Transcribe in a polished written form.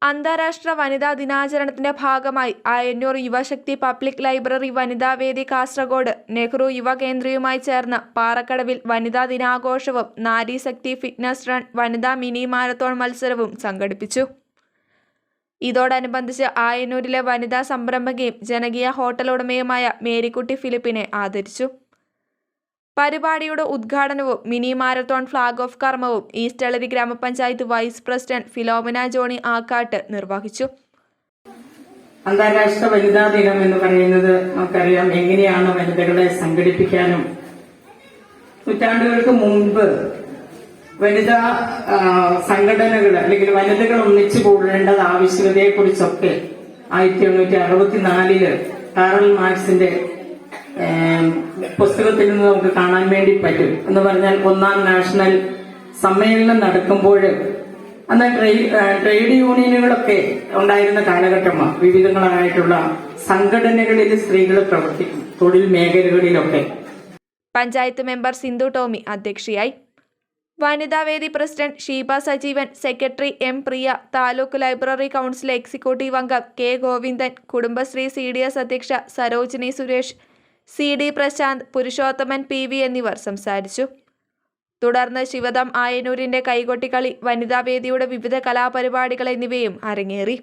അന്താരാഷ്ട്ര വനിതാ ദിനാചരണത്തിന്റെ ഭാഗമായി ആയന്നൂർ യുവശക്തി പബ്ലിക് ലൈബ്രറി വനിതാവേദി കാസർഗോഡ് നെഹ്റു യുവകേന്ദ്രയുമായി ചേർന്ന് പാറക്കടവിൽ വനിതാ ദിനാഘോഷവും നാരീശക്തി ഫിറ്റ്നസ് റൺ വനിതാ മിനി മാരത്തോൺ മത്സരവും സംഘടിപ്പിച്ചു. ഇതോടനുബന്ധിച്ച് ആയന്നൂരിലെ വനിതാ സംരംഭകയും ജനകീയ ഹോട്ടൽ ഉടമയുമായ മേരിക്കുട്ടി ഫിലിപ്പിനെ ആദരിച്ചു. പരിപാടിയുടെ ഉദ്ഘാടനവും മിനി മാരത്തോൺ ഫ്ളാഗ് ഓഫ് കർമ്മവും ഈസ്റ്റളരി ഗ്രാമപഞ്ചായത്ത് vice president Philomena Johnny Akkattu നിർവഹിച്ചു. അന്താരാഷ്ട്ര വനിതാ ദിനം എന്ന് പറയുന്നത് നമുക്കറിയാം എങ്ങനെയാണ് വനിതകളെ സംഘടിപ്പിക്കാനും നൂറ്റാണ്ടുകൾക്ക് മുമ്പ് വനിതാ സംഘടനകൾ അല്ലെങ്കിൽ വനിതകൾ ഒന്നിച്ചു കൂടേണ്ടത് ആവശ്യകതയെ കുറിച്ചൊക്കെ 1964 കാറൽ മാർക്സിന്റെ പുസ്തകത്തിൽ നിന്ന് നമുക്ക് കാണാൻ വേണ്ടി പറ്റും. എന്ന് പറഞ്ഞാൽ ഒന്നാം നാഷണൽ സമ്മേളനം നടക്കുമ്പോൾ അന്ന് ട്രേഡ് യൂണിയനുകളൊക്കെ ഉണ്ടായിരുന്ന കാലഘട്ടമാണ്. വിവിധങ്ങളായിട്ടുള്ള സംഘടനകളിൽ സ്ത്രീകൾ പ്രവർത്തിക്കും, തൊഴിൽ മേഖലകളിലൊക്കെ. പഞ്ചായത്ത് മെമ്പർ സിന്ധു ടോമി അധ്യക്ഷയായി. വനിതാവേദി president Sheeba Sajeevan, secretary M Priya, taluk library council executive അംഗം കെ ഗോവിന്ദൻ, കുടുംബശ്രീ CDS അധ്യക്ഷ സരോജിനി സുരേഷ്, CD പ്രശാന്ത്, പുരുഷോത്തമൻ PV എന്നിവർ സംസാരിച്ചു. തുടർന്ന് ശിവദം ആയന്നൂരിന്റെ കൈകൊട്ടിക്കളി, വനിതാവേദിയുടെ വിവിധ കലാപരിപാടികൾ എന്നിവയും അരങ്ങേറി.